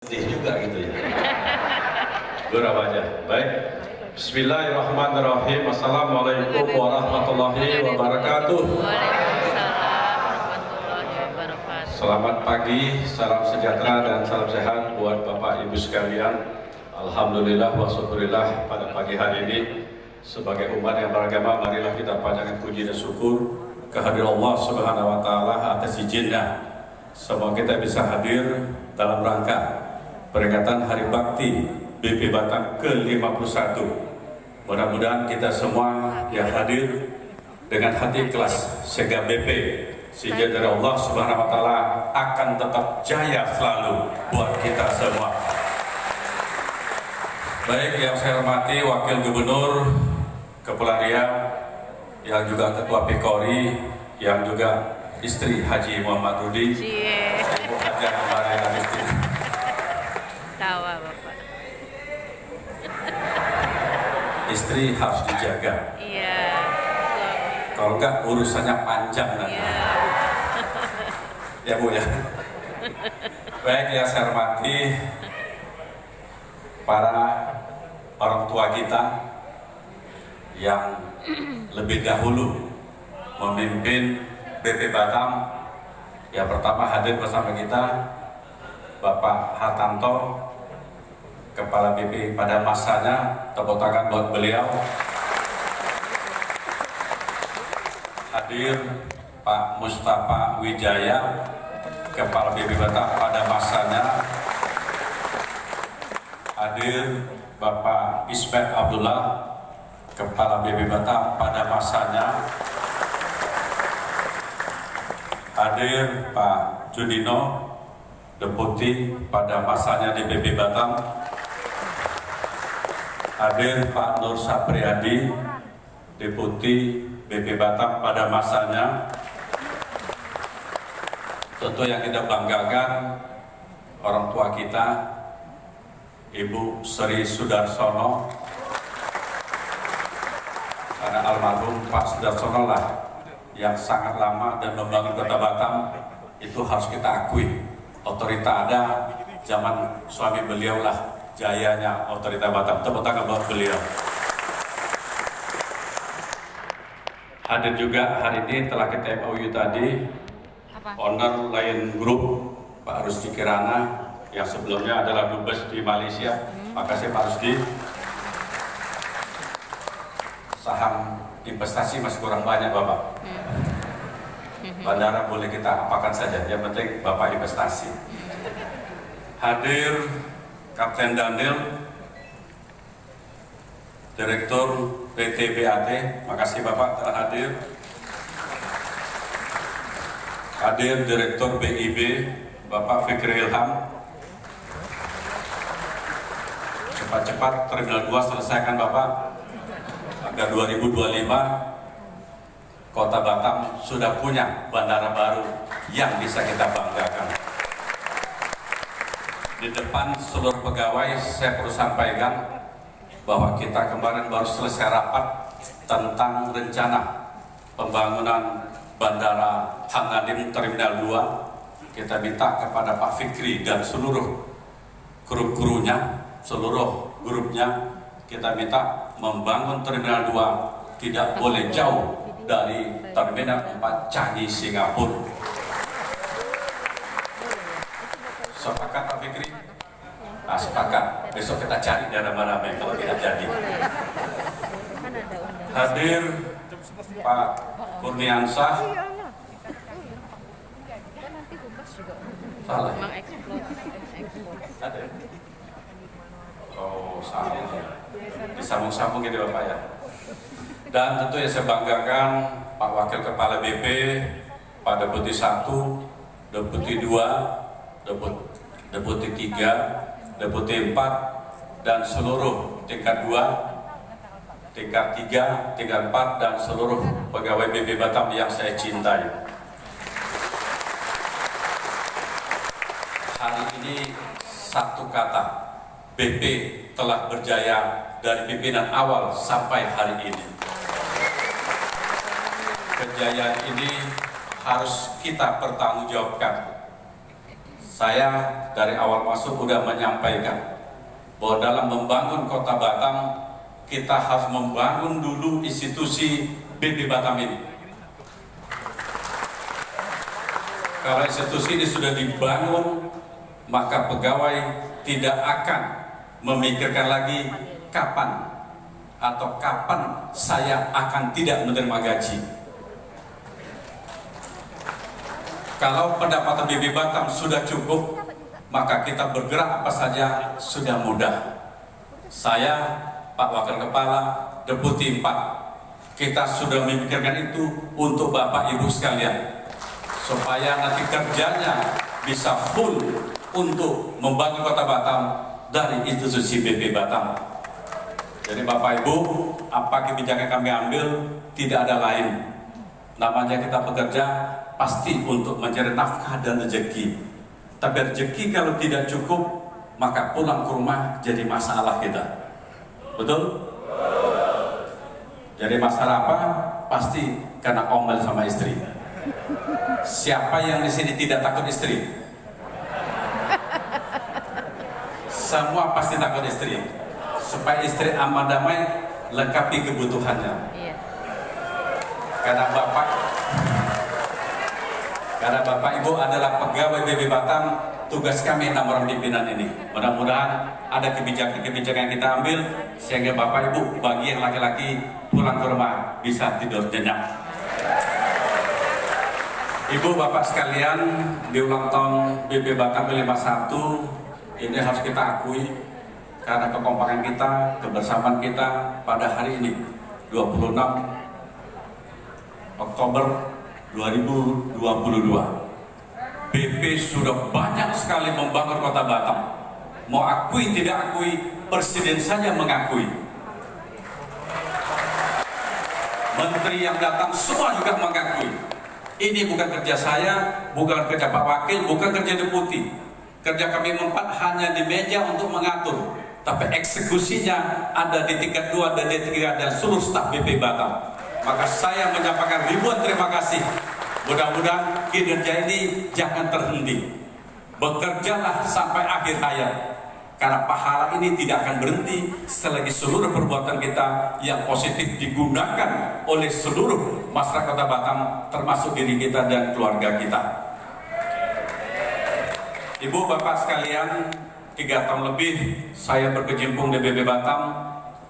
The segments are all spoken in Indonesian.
Sedih juga gitu ya. Gurau aja. Baik. Bismillahirrahmanirrahim. Assalamualaikum warahmatullahi wabarakatuh. Waalaikumsalam warahmatullahi wabarakatuh. Selamat pagi, salam sejahtera dan salam sehat buat Bapak Ibu sekalian. Alhamdulillah wa syukurillah pada pagi hari ini sebagai umat yang beragama, marilah kita panjatkan puji dan syukur kehadirat Allah Subhanahu wa taala atas izinnya. Semoga kita bisa hadir dalam rangka peringatan Hari Bakti BP Batam ke-51. Mudah-mudahan kita semua yang hadir dengan hati ikhlas sehingga BP sehingga dari Allah Subhanahu wa taala akan tetap jaya selalu buat kita semua. Baik, yang saya hormati Wakil Gubernur Kepulauan Riau, yang juga Ketua PKORI, yang juga istri Haji Muhammad Rudi, Ibu Hajah Maria Aristi. Tawa Bapak. Istri harus dijaga. Iya. Kalau enggak urusannya panjang nanti. Iya. Ya Bu ya. Baik, yang saya hormati para orang tua kita yang lebih dahulu memimpin BP Batam. Yang pertama hadir bersama kita Bapak Hartanto, Kepala BP pada masanya, tepuk tangan buat beliau. Hadir Pak Mustafa Wijaya, Kepala BP Batam pada masanya. Hadir Bapak Ismet Abdullah, Kepala BP Batam pada masanya. Hadir Pak Judino, Deputi pada masanya di BP Batam. Hadir Pak Nur Sapriadi, Deputi BP Batam pada masanya. Tentu yang kita banggakan orang tua kita, Ibu Sri Sudarsono, karena almarhum Pak Sudarsono lah yang sangat lama dan membangun kota Batam, itu harus kita akui. Otorita ada, zaman suami beliau lah jayanya otorita Batam. Tepuk tangan buat beliau. Hadir juga hari ini telah kita MOU tadi, owner Lion Group Pak Rusdi Kirana, yang sebelumnya adalah dubes di Malaysia. Makasih Pak Rusdi. Saham investasi masih kurang banyak Bapak. Bandara boleh kita apakan saja, yang penting Bapak investasi. Hadir Kapten Daniel, Direktur PT BAT, makasih Bapak telah hadir. Hadir Direktur BIB, Bapak Fikri Ilham. Cepat-cepat Terminal 2 selesaikan Bapak, agar 2025 Kota Batam sudah punya bandara baru yang bisa kita banggakan. Di depan seluruh pegawai saya perlu sampaikan bahwa kita kemarin baru selesai rapat tentang rencana pembangunan Bandara Hang Nadiem Terminal 2. Kita minta kepada Pak Fikri dan seluruh kru-krunya, seluruh grupnya, kita minta membangun Terminal 2 tidak boleh jauh dari Terminal 4 Changi Singapura. Sepakat Pak Fikri? Nah, sepakat. Besok kita cari daerah mana kalau tidak jadi. Hadir Pak Kurniansah. Salah. Ada. Oh, salah. Disambung-sambung gitu Bapak ya. Dan tentu yang saya banggakan Pak Wakil Kepala BP, Pak Deputi 1, Deputi 2, Deputi 3, Deputi 4, dan seluruh tingkat 2, tingkat 3, tingkat 4, dan seluruh pegawai BP Batam yang saya cintai. Hari ini satu kata, BP telah berjaya dari pimpinan awal sampai hari ini. Kejayaan ini harus kita pertanggungjawabkan. Saya dari awal masuk sudah menyampaikan bahwa dalam membangun Kota Batam, kita harus membangun dulu institusi BP Batam ini. Kalau institusi ini sudah dibangun, maka pegawai tidak akan memikirkan lagi kapan saya akan tidak menerima gaji. Kalau pendapatan BP Batam sudah cukup, maka kita bergerak apa saja sudah mudah. Saya, Pak Wakil Kepala, Deputi 4, kita sudah memikirkan itu untuk Bapak Ibu sekalian, supaya nanti kerjanya bisa full untuk membangun Kota Batam dari institusi BP Batam. Jadi Bapak Ibu, apa kebijakan kami ambil tidak ada lain. Namanya kita bekerja pasti untuk mencari nafkah dan rezeki. Tapi rezeki kalau tidak cukup, maka pulang ke rumah jadi masalah kita. Betul? Jadi masalah apa? Pasti karena omel sama istri. Siapa yang di sini tidak takut istri? Semua pasti takut istri. Supaya istri aman damai, lengkapi kebutuhannya. Iya. Karena Bapak Ibu adalah pegawai BP Batam, tugas kami 6 orang pimpinan ini. Mudah-mudahan ada kebijakan yang kita ambil sehingga Bapak Ibu bagi yang laki-laki pulang ke rumah bisa tidur nyenyak. Ibu Bapak sekalian, di ulang tahun BP Batam 51 ini harus kita akui karena kekompakan kita, kebersamaan kita pada hari ini 26 Oktober 2022. BP sudah banyak sekali membangun Kota Batam. Mau akui tidak akui, Presiden saja mengakui. Menteri yang datang semua juga mengakui. Ini bukan kerja saya, bukan kerja Pak Wakil, bukan kerja Deputi. Kerja kami 4 hanya di meja untuk mengatur. Tapi eksekusinya ada di tingkat 2 dan di tingkat 3 dan seluruh staf BP Batam. Maka saya menyampaikan ribuan terima kasih. Mudah-mudahan kinerja ini jangan terhenti. Bekerjalah sampai akhir hayat. Karena pahala ini tidak akan berhenti selagi seluruh perbuatan kita yang positif digunakan oleh seluruh masyarakat Kota Batam, termasuk diri kita dan keluarga kita. Ibu Bapak sekalian, 3 tahun lebih saya berkecimpung di BP Batam.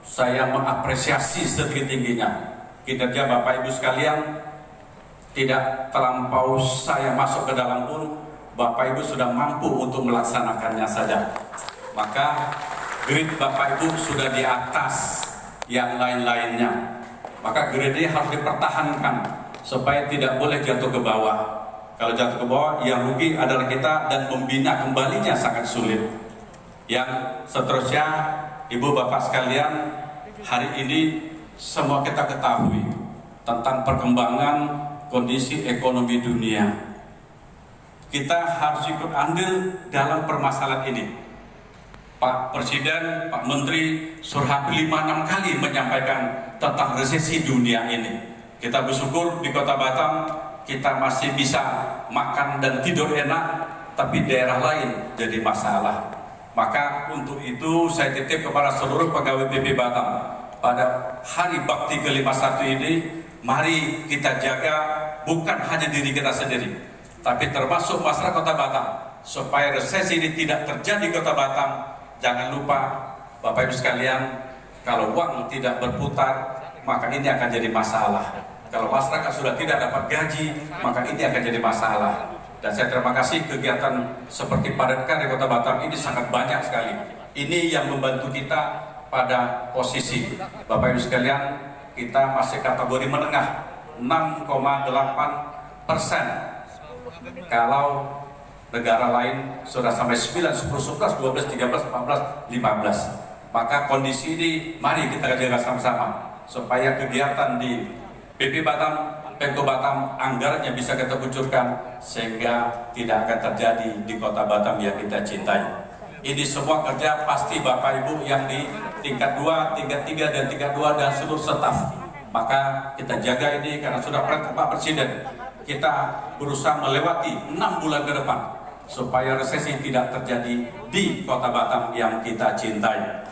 Saya mengapresiasi setinggi-tingginya kinerja Bapak Ibu sekalian. Tidak terlampau saya masuk ke dalam pun, Bapak Ibu sudah mampu untuk melaksanakannya saja. Maka grade Bapak Ibu sudah di atas yang lain-lainnya. Maka grade ini harus dipertahankan supaya tidak boleh jatuh ke bawah. Kalau jatuh ke bawah, yang rugi adalah kita dan membina kembalinya sangat sulit. Yang seterusnya, Ibu Bapak sekalian, hari ini semua kita ketahui tentang perkembangan kondisi ekonomi dunia. Kita harus ikut andil dalam permasalahan ini. Pak Presiden, Pak Menteri sudah 5-6 kali menyampaikan tentang resesi dunia ini. Kita bersyukur di Kota Batam kita masih bisa makan dan tidur enak, tapi daerah lain jadi masalah. Maka untuk itu saya titip kepada seluruh pegawai BP Batam pada hari bakti ke-51 ini, mari kita jaga bukan hanya diri kita sendiri, tapi termasuk masyarakat Kota Batam, supaya resesi ini tidak terjadi di Kota Batam. Jangan lupa Bapak Ibu sekalian, kalau uang tidak berputar, maka ini akan jadi masalah. Kalau masyarakat sudah tidak dapat gaji, maka ini akan jadi masalah. Dan saya terima kasih kegiatan seperti Padat Karya Kota Batam ini sangat banyak sekali. Ini yang membantu kita pada posisi Bapak Ibu sekalian, kita masih kategori menengah 6,8%. Kalau negara lain sudah sampai 9, 10, 11, 12, 13, 14, 15. Maka kondisi ini mari kita jaga sama-sama supaya kegiatan di BP Batam, Pemko Batam, anggarannya bisa kita kucurkan sehingga tidak akan terjadi di Kota Batam yang kita cintai. Ini semua kerja pasti Bapak Ibu yang di tingkat 2, tingkat 3 dan tingkat 2 dan seluruh staf. Maka kita jaga ini karena sudah perintah Pak Presiden. Kita berusaha melewati 6 bulan ke depan. supaya resesi tidak terjadi di Kota Batam yang kita cintai.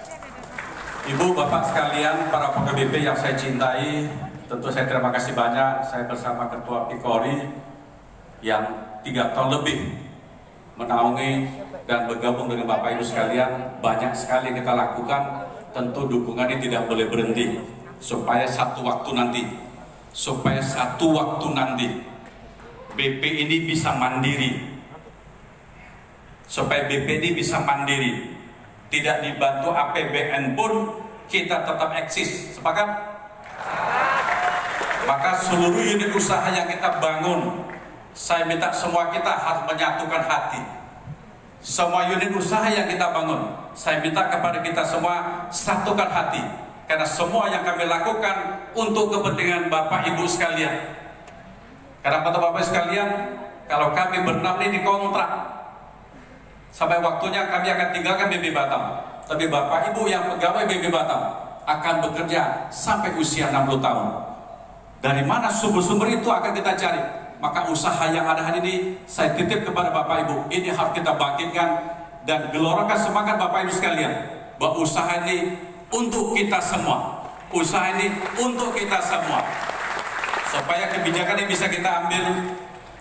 Ibu, Bapak sekalian, para pegawai BP yang saya cintai, tentu saya terima kasih banyak. Saya bersama Ketua PIKORI yang 3 tahun lebih menaungi dan bergabung dengan Bapak Ibu sekalian. Banyak sekali yang kita lakukan. Tentu dukungan ini tidak boleh berhenti, supaya satu waktu nanti BP ini bisa mandiri, supaya BP ini bisa mandiri, tidak dibantu APBN pun kita tetap eksis. Sepakat? Maka seluruh unit usaha yang kita bangun, saya minta semua kita harus menyatukan hati. Semua unit usaha yang kita bangun, saya minta kepada kita semua satukan hati, karena semua yang kami lakukan untuk kepentingan Bapak Ibu sekalian. Karena kata Bapak sekalian, kalau kami berenam ini dikontrak, sampai waktunya kami akan tinggalkan BP Batam. Tapi Bapak Ibu yang pegawai BP Batam akan bekerja sampai usia 60 tahun. Dari mana sumber-sumber itu akan kita cari? Maka usaha yang ada hari ini saya titip kepada Bapak Ibu. Ini harus kita bangkitkan dan gelorakan semangat Bapak Ibu sekalian, bahwa usaha ini untuk kita semua. Usaha ini untuk kita semua. Supaya kebijakan ini bisa kita ambil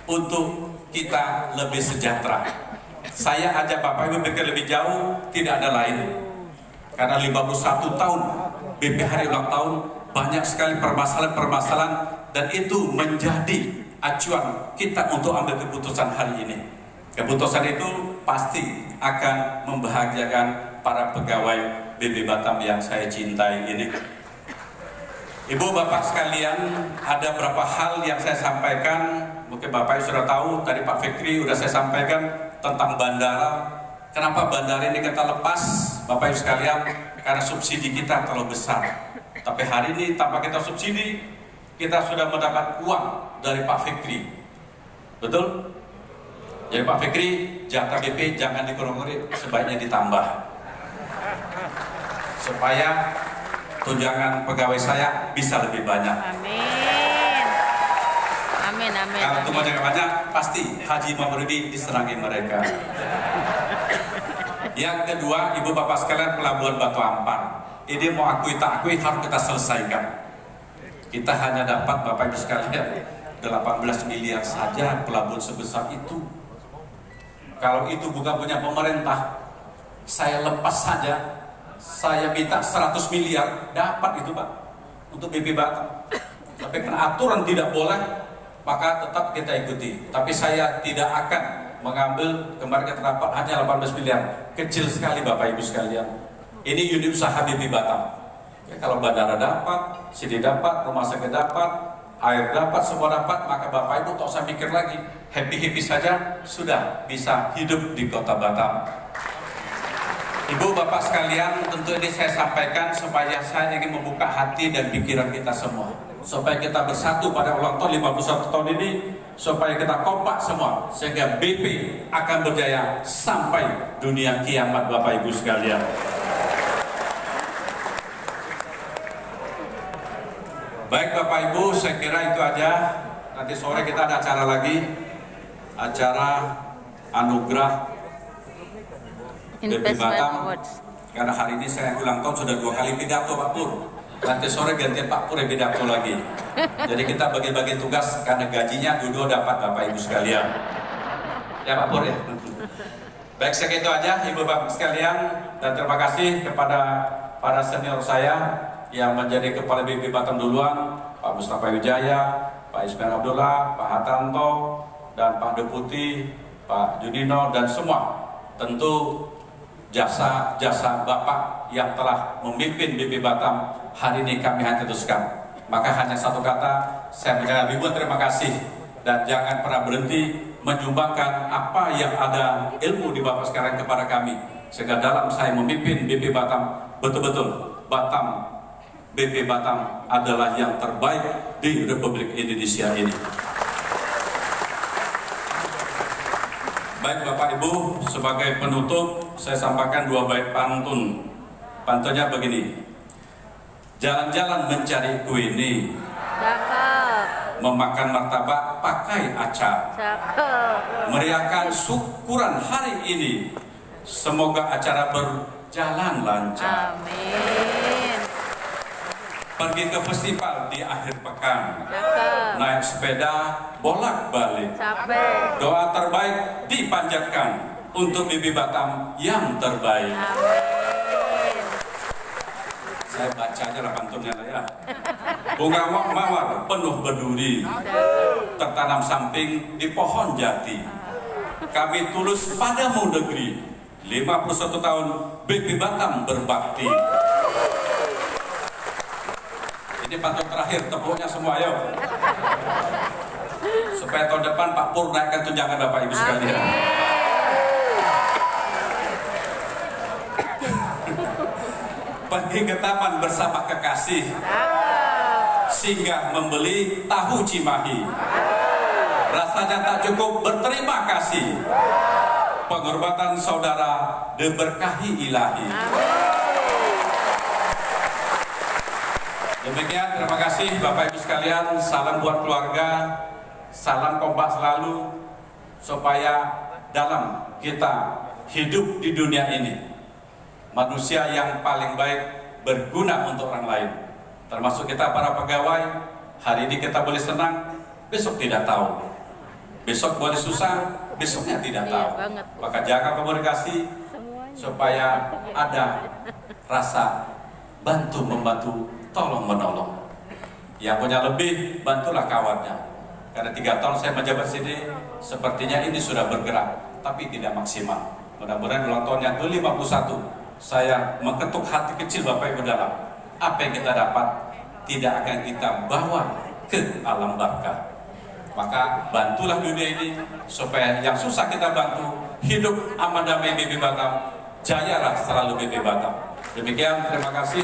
untuk kita lebih sejahtera. Saya ajak Bapak Ibu pikir lebih jauh, tidak ada lain. Karena 51 tahun BP hari ulang tahun, banyak sekali permasalahan-permasalahan, dan itu menjadi acuan kita untuk ambil keputusan hari ini. Keputusan itu pasti akan membahagiakan para pegawai BP Batam yang saya cintai ini. Ibu Bapak sekalian, ada beberapa hal yang saya sampaikan. Mungkin Bapak sudah tahu, tadi Pak Fikri sudah saya sampaikan tentang bandara. Kenapa bandara ini kita lepas, Bapak Ibu sekalian? Karena subsidi kita terlalu besar. Tapi hari ini tanpa kita subsidi, kita sudah mendapat uang dari Pak Fikri. Betul? Jadi Pak Fikri, jatah BP jangan dikurang-kurangin, sebaiknya ditambah. Supaya tunjangan pegawai saya bisa lebih banyak. Amin. Amin, amin. Kalau tunjangan banyak, pasti Haji Mabrudi diserangi mereka. Yang kedua, Ibu Bapak sekalian, Pelabuhan Batu Ampar. Ini mau akui tak akui harus kita selesaikan. Kita hanya dapat Bapak Ibu sekalian 18 miliar saja pelabuhan sebesar itu. Kalau itu bukan punya pemerintah, saya lepas saja. Saya minta 100 miliar, dapat itu Pak, untuk BP Batam. Tapi karena aturan tidak boleh, maka tetap kita ikuti. Tapi saya tidak akan mengambil, kemarin kita dapat hanya 18 miliar. Kecil sekali Bapak Ibu sekalian. Ini unit usaha BP Batam. Ya, kalau bandara dapat, sini dapat, rumah sakit dapat, air dapat, semua dapat, maka Bapak Ibu tak usah mikir lagi. Happy-happy saja, sudah bisa hidup di Kota Batam. Ibu Bapak sekalian, tentu ini saya sampaikan supaya saya ingin membuka hati dan pikiran kita semua, supaya kita bersatu pada ulang tahun 51 tahun ini, supaya kita kompak semua, sehingga BP akan berjaya sampai dunia kiamat Bapak Ibu sekalian. Baik Bapak Ibu, saya kira itu aja. Nanti sore kita ada acara lagi, acara anugerah BP Investment Batam. Awards. Karena hari ini saya ulang tahun sudah 2 kali pidato Pak Pur. Nanti sore gantian Pak Pur yang pidato lagi. Jadi kita bagi-bagi tugas karena gajinya dua dapat Bapak Ibu sekalian. Ya Pak Pur ya. Baik, sekian itu aja Ibu Bapak sekalian, dan terima kasih kepada para senior saya yang menjadi Kepala BP Batam duluan, Pak Mustafa Wijaya, Pak Ismail Abdullah, Pak Hatanto, dan Pak Deputi, Pak Junino, dan semua. Tentu jasa-jasa Bapak yang telah memimpin BP Batam hari ini kami hanya teruskan. Maka hanya satu kata, saya mengucapkan ribuan terima kasih, dan jangan pernah berhenti menyumbangkan apa yang ada ilmu di Bapak sekarang kepada kami, sehingga dalam saya memimpin BP Batam, betul-betul Batam, BP Batam adalah yang terbaik di Republik Indonesia ini. Baik Bapak Ibu, sebagai penutup saya sampaikan 2 bait pantun. Pantunnya begini: jalan-jalan mencari kuini, Cakep. memakan martabak pakai acar. Cakep. Meriahkan syukuran hari ini. Semoga acara berjalan lancar. Amin. Pergi ke festival di akhir pekan. Cakep. Naik sepeda bolak-balik. Capek. Doa terbaik dipanjatkan untuk Bibi Batam yang terbaik. Amin. Saya baca aja lah pantunnya lah ya. Bunga mawar penuh berduri, tertanam samping di pohon jati. Kami tulus padamu negeri, 51 tahun Bibi Batam berbakti. Ini pantun terakhir, tepuknya semua ayo. Supaya tahun depan Pak Pur naikkan tunjangan Bapak Ibu sekalian. Pergi ke taman bersama kekasih, singgah membeli tahu Cimahi. Rasanya tak cukup berterima kasih. Penghormatan saudara diberkahi ilahi. Demikian, terima kasih Bapak Ibu sekalian. Salam buat keluarga, salam kompak selalu, supaya dalam kita hidup di dunia ini, manusia yang paling baik berguna untuk orang lain. Termasuk kita para pegawai. Hari ini kita boleh senang, besok tidak tahu. Besok boleh susah, besoknya tidak Iya tahu. banget. Maka jaga komunikasi supaya ada rasa bantu membantu, tolong menolong. Yang punya lebih, bantulah kawannya. Karena 3 tahun saya menjabat sini, sepertinya ini sudah bergerak, tapi tidak maksimal. Mudah-mudahan ulang tahun yang ke-51, saya mengetuk hati kecil Bapak Ibu dalam. Apa yang kita dapat tidak akan kita bawa ke alam barkah. Maka bantulah dunia ini supaya yang susah kita bantu, hidup aman damai Bibi Batam, jayalah selalu Bibi Batam. Demikian, terima kasih.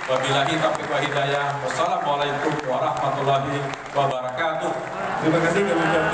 Wabillahi taufiq wa hidayah. Wassalamualaikum warahmatullahi wabarakatuh. Terima kasih kami ucapkan.